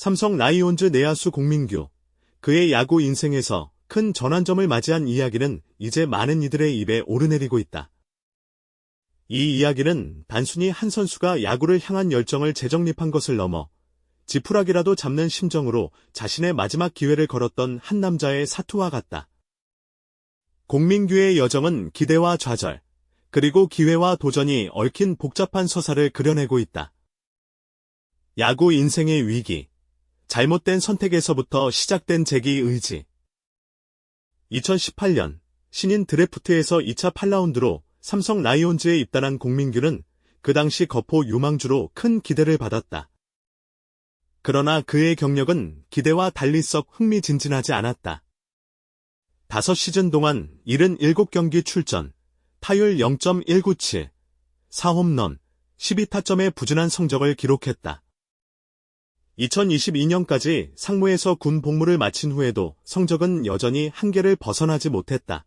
삼성 라이온즈 내야수 공민규, 그의 야구 인생에서 큰 전환점을 맞이한 이야기는 이제 많은 이들의 입에 오르내리고 있다. 이 이야기는 단순히 한 선수가 야구를 향한 열정을 재정립한 것을 넘어 지푸라기라도 잡는 심정으로 자신의 마지막 기회를 걸었던 한 남자의 사투와 같다. 공민규의 여정은 기대와 좌절, 그리고 기회와 도전이 얽힌 복잡한 서사를 그려내고 있다. 야구 인생의 위기, 잘못된 선택에서부터 시작된 재기 의지. 2018년 신인 드래프트에서 2차 8라운드로 삼성 라이온즈에 입단한 공민규는 그 당시 거포 유망주로 큰 기대를 받았다. 그러나 그의 경력은 기대와 달리 썩 흥미진진하지 않았다. 5시즌 동안 77경기 출전, 타율 0.197, 4홈런, 12타점의 부진한 성적을 기록했다. 2022년까지 상무에서 군 복무를 마친 후에도 성적은 여전히 한계를 벗어나지 못했다.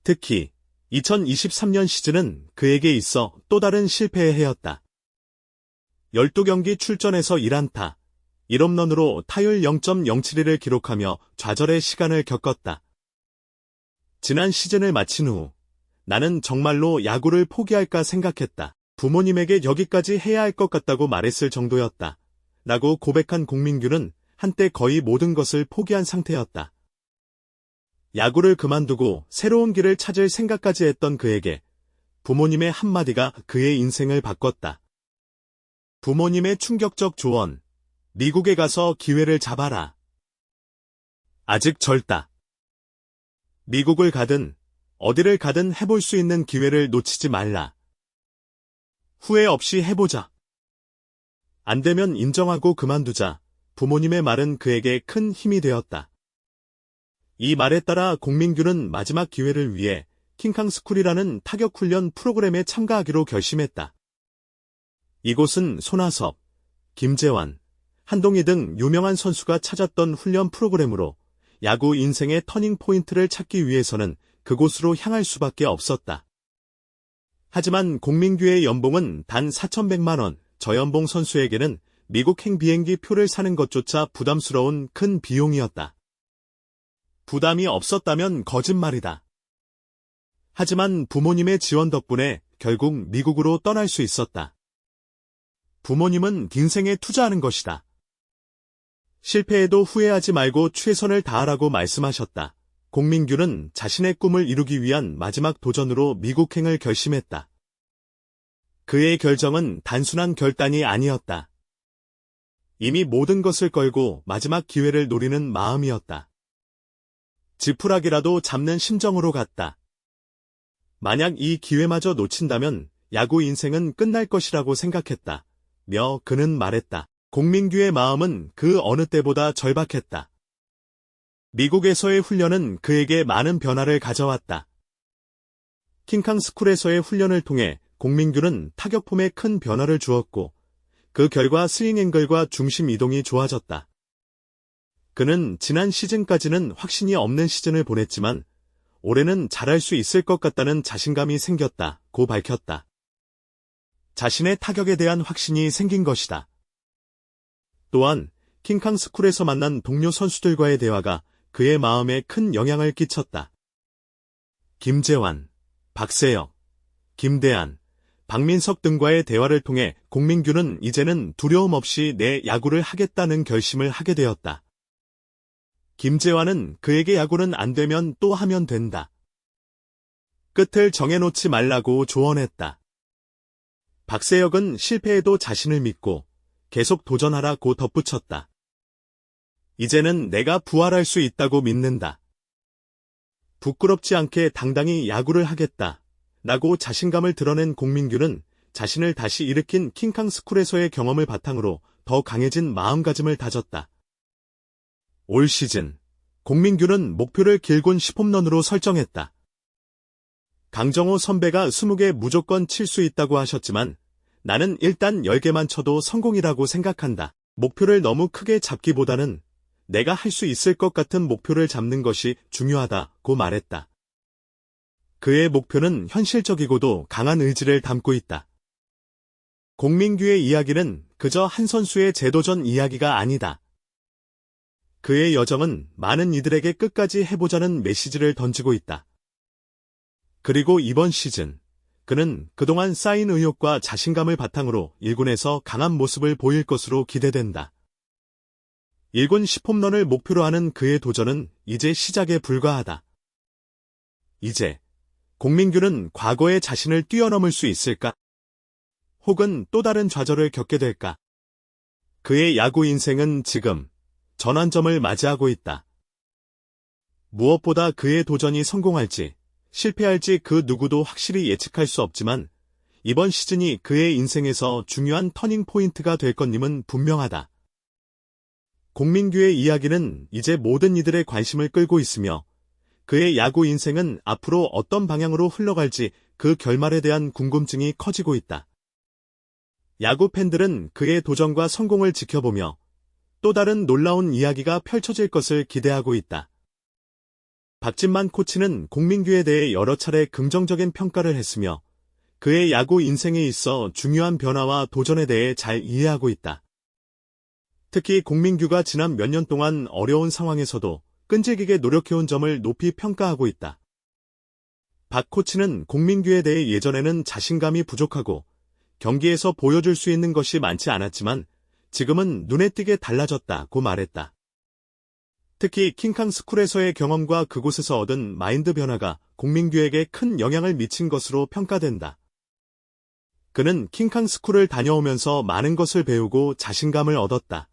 특히 2023년 시즌은 그에게 있어 또 다른 실패의 해였다. 12경기 출전에서 1안타, 1홈런으로 타율 0.072를 기록하며 좌절의 시간을 겪었다. 지난 시즌을 마친 후 나는 정말로 야구를 포기할까 생각했다. 부모님에게 여기까지 해야 할 것 같다고 말했을 정도였다. 라고 고백한 공민규는 한때 거의 모든 것을 포기한 상태였다. 야구를 그만두고 새로운 길을 찾을 생각까지 했던 그에게 부모님의 한마디가 그의 인생을 바꿨다. 부모님의 충격적 조언, 미국에 가서 기회를 잡아라. 아직 젊다. 미국을 가든 어디를 가든 해볼 수 있는 기회를 놓치지 말라. 후회 없이 해보자. 안 되면 인정하고 그만두자. 부모님의 말은 그에게 큰 힘이 되었다. 이 말에 따라 공민규는 마지막 기회를 위해 킹캉스쿨이라는 타격훈련 프로그램에 참가하기로 결심했다. 이곳은 손아섭, 김재환, 한동희 등 유명한 선수가 찾았던 훈련 프로그램으로 야구 인생의 터닝 포인트를 찾기 위해서는 그곳으로 향할 수밖에 없었다. 하지만 공민규의 연봉은 단 4,100만 원, 저연봉 선수에게는 미국행 비행기 표를 사는 것조차 부담스러운 큰 비용이었다. 부담이 없었다면 거짓말이다. 하지만 부모님의 지원 덕분에 결국 미국으로 떠날 수 있었다. 부모님은 인생에 투자하는 것이다. 실패해도 후회하지 말고 최선을 다하라고 말씀하셨다. 공민규는 자신의 꿈을 이루기 위한 마지막 도전으로 미국행을 결심했다. 그의 결정은 단순한 결단이 아니었다. 이미 모든 것을 걸고 마지막 기회를 노리는 마음이었다. 지푸라기라도 잡는 심정으로 갔다. 만약 이 기회마저 놓친다면 야구 인생은 끝날 것이라고 생각했다. 며 그는 말했다. 공민규의 마음은 그 어느 때보다 절박했다. 미국에서의 훈련은 그에게 많은 변화를 가져왔다. 킹캉스쿨에서의 훈련을 통해 공민규는 타격폼에 큰 변화를 주었고 그 결과 스윙 앵글과 중심 이동이 좋아졌다. 그는 지난 시즌까지는 확신이 없는 시즌을 보냈지만 올해는 잘할 수 있을 것 같다는 자신감이 생겼다고 밝혔다. 자신의 타격에 대한 확신이 생긴 것이다. 또한 킹캉스쿨에서 만난 동료 선수들과의 대화가 그의 마음에 큰 영향을 끼쳤다. 김재환, 박세혁, 김대한, 박민석 등과의 대화를 통해 공민규는 이제는 두려움 없이 내 야구를 하겠다는 결심을 하게 되었다. 김재환은 그에게 야구는 안 되면 또 하면 된다. 끝을 정해놓지 말라고 조언했다. 박세혁은 실패해도 자신을 믿고 계속 도전하라고 덧붙였다. 이제는 내가 부활할 수 있다고 믿는다. 부끄럽지 않게 당당히 야구를 하겠다. 라고 자신감을 드러낸 공민규는 자신을 다시 일으킨 킹캉스쿨에서의 경험을 바탕으로 더 강해진 마음가짐을 다졌다. 올 시즌, 공민규는 목표를 길곤 10홈런으로 설정했다. 강정호 선배가 20개 무조건 칠 수 있다고 하셨지만 나는 일단 10개만 쳐도 성공이라고 생각한다. 목표를 너무 크게 잡기보다는 내가 할 수 있을 것 같은 목표를 잡는 것이 중요하다고 말했다. 그의 목표는 현실적이고도 강한 의지를 담고 있다. 공민규의 이야기는 그저 한 선수의 재도전 이야기가 아니다. 그의 여정은 많은 이들에게 끝까지 해보자는 메시지를 던지고 있다. 그리고 이번 시즌, 그는 그동안 쌓인 의욕과 자신감을 바탕으로 1군에서 강한 모습을 보일 것으로 기대된다. 1군 10홈런을 목표로 하는 그의 도전은 이제 시작에 불과하다. 이제 공민규는 과거의 자신을 뛰어넘을 수 있을까? 혹은 또 다른 좌절을 겪게 될까? 그의 야구 인생은 지금 전환점을 맞이하고 있다. 무엇보다 그의 도전이 성공할지 실패할지 그 누구도 확실히 예측할 수 없지만 이번 시즌이 그의 인생에서 중요한 터닝 포인트가 될 것임은 분명하다. 공민규의 이야기는 이제 모든 이들의 관심을 끌고 있으며 그의 야구 인생은 앞으로 어떤 방향으로 흘러갈지 그 결말에 대한 궁금증이 커지고 있다. 야구 팬들은 그의 도전과 성공을 지켜보며 또 다른 놀라운 이야기가 펼쳐질 것을 기대하고 있다. 박진만 코치는 공민규에 대해 여러 차례 긍정적인 평가를 했으며 그의 야구 인생에 있어 중요한 변화와 도전에 대해 잘 이해하고 있다. 특히 공민규가 지난 몇 년 동안 어려운 상황에서도 끈질기게 노력해온 점을 높이 평가하고 있다. 박 코치는 공민규에 대해 예전에는 자신감이 부족하고 경기에서 보여줄 수 있는 것이 많지 않았지만 지금은 눈에 띄게 달라졌다고 말했다. 특히 킹캉스쿨에서의 경험과 그곳에서 얻은 마인드 변화가 공민규에게 큰 영향을 미친 것으로 평가된다. 그는 킹캉스쿨을 다녀오면서 많은 것을 배우고 자신감을 얻었다.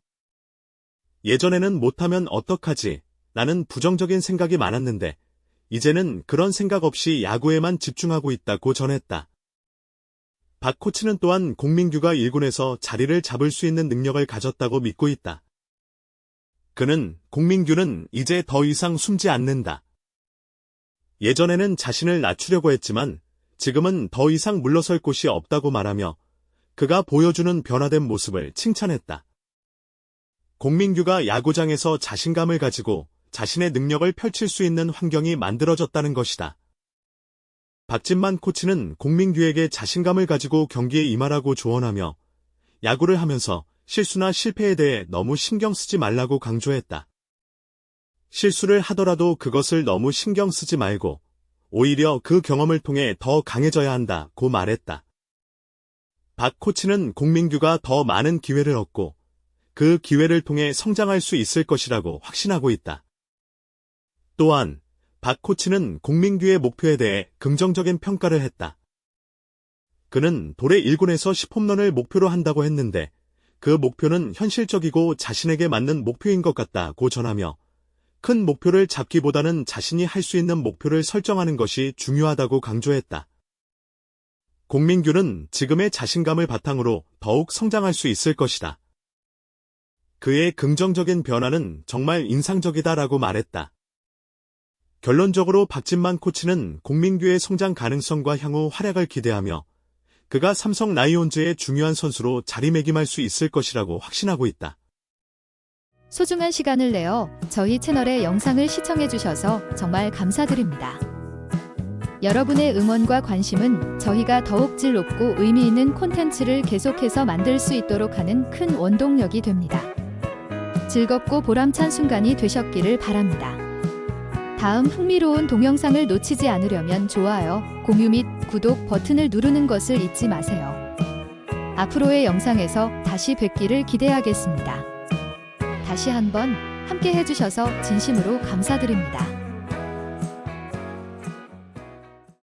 예전에는 못하면 어떡하지? 라는 부정적인 생각이 많았는데 이제는 그런 생각 없이 야구에만 집중하고 있다고 전했다. 박 코치는 또한 공민규가 1군에서 자리를 잡을 수 있는 능력을 가졌다고 믿고 있다. 그는 공민규는 이제 더 이상 숨지 않는다. 예전에는 자신을 낮추려고 했지만 지금은 더 이상 물러설 곳이 없다고 말하며 그가 보여주는 변화된 모습을 칭찬했다. 공민규가 야구장에서 자신감을 가지고 자신의 능력을 펼칠 수 있는 환경이 만들어졌다는 것이다. 박진만 코치는 공민규에게 자신감을 가지고 경기에 임하라고 조언하며 야구를 하면서 실수나 실패에 대해 너무 신경 쓰지 말라고 강조했다. 실수를 하더라도 그것을 너무 신경 쓰지 말고 오히려 그 경험을 통해 더 강해져야 한다고 말했다. 박 코치는 공민규가 더 많은 기회를 얻고 그 기회를 통해 성장할 수 있을 것이라고 확신하고 있다. 또한 박 코치는 공민규의 목표에 대해 긍정적인 평가를 했다. 그는 올해 1군에서 10홈런을 목표로 한다고 했는데 그 목표는 현실적이고 자신에게 맞는 목표인 것 같다고 전하며 큰 목표를 잡기보다는 자신이 할 수 있는 목표를 설정하는 것이 중요하다고 강조했다. 공민규는 지금의 자신감을 바탕으로 더욱 성장할 수 있을 것이다. 그의 긍정적인 변화는 정말 인상적이다라고 말했다. 결론적으로 박진만 코치는 공민규의 성장 가능성과 향후 활약을 기대하며 그가 삼성 라이온즈의 중요한 선수로 자리매김할 수 있을 것이라고 확신하고 있다. 소중한 시간을 내어 저희 채널의 영상을 시청해주셔서 정말 감사드립니다. 여러분의 응원과 관심은 저희가 더욱 질 높고 의미 있는 콘텐츠를 계속해서 만들 수 있도록 하는 큰 원동력이 됩니다. 즐겁고 보람찬 순간이 되셨기를 바랍니다. 다음 흥미로운 동영상을 놓치지 않으려면 좋아요, 공유 및 구독 버튼을 누르는 것을 잊지 마세요. 앞으로의 영상에서 다시 뵙기를 기대하겠습니다. 다시 한번 함께 해주셔서 진심으로 감사드립니다.